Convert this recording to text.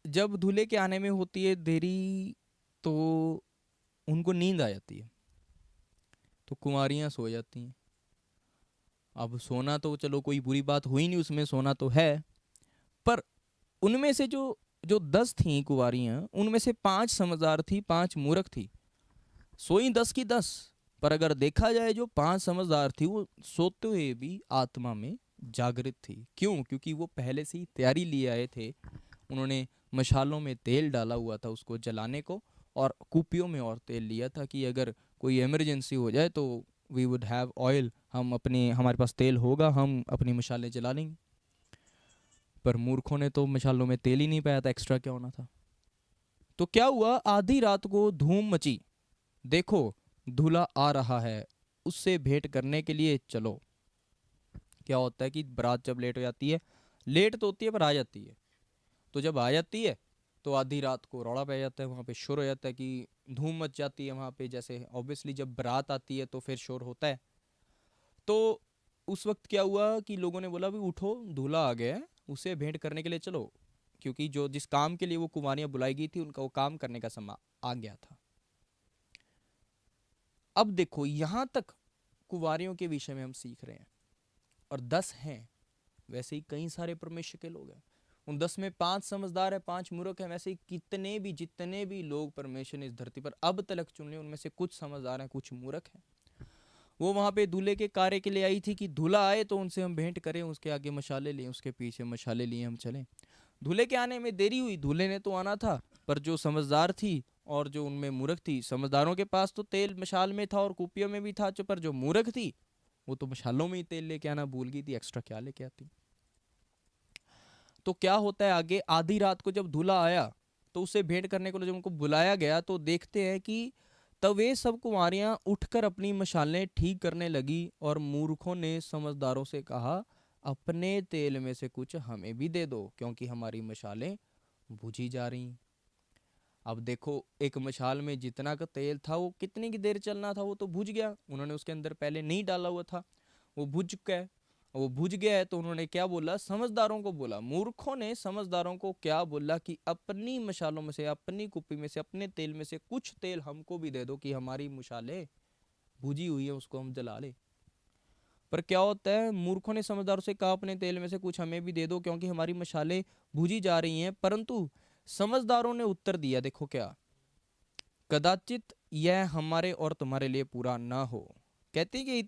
जब दूल्हे के आने में होती है देरी, तो उनको नींद आ जाती है, तो कुंवारियाँ सो जाती हैं। अब सोना तो चलो कोई बुरी बात हुई नहीं, उसमें सोना तो है। पर उनमें से जो जो 10 थी कुंवारियाँ, उनमें से 5 समझदार थी, 5 मूर्ख थी। सोई 10 की 10। पर अगर देखा जाए, जो 5 समझदार थी वो सोते हुए भी आत्मा में जागृत थी। क्यों? क्योंकि वो पहले से ही तैयारी लिए आए थे। उन्होंने मशालों में तेल डाला हुआ था उसको जलाने को, और कुपियों में और तेल लिया था कि अगर कोई इमरजेंसी हो जाए तो वी वुड हैव ऑयल, हम अपने हमारे पास तेल होगा, हम अपनी मशालें जला लेंगे। पर मूर्खों ने तो मशालों में तेल ही नहीं पाया था, एक्स्ट्रा क्या होना था। तो क्या हुआ, आधी रात को धूम मची। देखो, दूल्हा आ रहा है, उससे भेंट करने के लिए चलो। क्या होता है कि बारात जब लेट हो जाती है, लेट तो होती है पर आ जाती है, तो जब आ जाती है तो आधी रात को रौला पै जाता है, वहाँ पे शोर हो जाता है कि धूम मच जाती है वहाँ पे। जैसे ऑब्वियसली जब बारात आती है तो फिर शोर होता है। तो उस वक्त क्या हुआ कि लोगों ने बोला भी उठो, दूल्हा आ गया है, उसे भेंट करने के लिए चलो। क्योंकि जो जिस काम के लिए वो कुमारियाँ बुलाई गई थी, उनका वो काम करने का समय आ गया था। अब देखो, यहाँ तक कुंवारियों के विषय में हम सीख रहे हैं, और 10 हैं। वैसे ही कई सारे परमेश्वर के लोग हैं, उन 10 में 5 समझदार है, 5 मूर्ख है। वैसे ही कितने भी जितने भी लोग परमेश्वर ने इस धरती पर अब तक चुन लिए, उनमें से कुछ समझदार हैं, कुछ मूर्ख हैं। वो वहां पे दूल्हे के कार्य के लिए आई थी कि दूल्हा आए तो उनसे हम भेंट करें, उसके आगे मशाले लें, उसके पीछे मशाले लिए हम चलें। दूल्हे के आने में देरी हुई, दूल्हे ने तो आना था, पर जो समझदार थी और जो उनमें मूर्ख थी, समझदारों के पास तो तेल मशाल में था और कुपियों में भी था, पर जो मूर्ख थी वो तो मशालों में ही तेल लेके आना भूल गई थी, एक्स्ट्रा क्या लेके आती। तो क्या होता है आगे, आधी रात को जब दूल्हा आया तो उसे भेंट करने को जब उनको बुलाया गया, तो देखते हैं कि तब वे सब कुमारियां उठकर अपनी मशालें ठीक करने लगी, और मूर्खों ने समझदारों से कहा, अपने तेल में से कुछ हमें भी दे दो, क्योंकि हमारी मशालें बुझी जा रही। अब देखो, एक मशाल में जितना का तेल था वो कितनी की देर चलना था, वो तो बुझ गया। उन्होंने उसके अंदर पहले नहीं डाला हुआ था, वो बुझ चुका है। वो बुझ गया है तो उन्होंने क्या बोला, समझदारों को बोला। मूर्खों ने समझदारों को क्या बोला कि अपनी मशालों में से, अपनी कुप्पी में से, अपने तेल में से कुछ तेल हमको भी दे दो कि हमारी मशालें बुझी हुई है, उसको हम जला ले। पर क्या होता है, मूर्खों ने समझदारों से कहा अपने तेल में से कुछ हमें भी दे दो, क्योंकि हमारी मशालें बुझी जा रही हैं। परंतु समझदारों ने उत्तर दिया, देखो क्या, कदाचित यह हमारे और तुम्हारे लिए पूरा ना हो। कहते हैं कि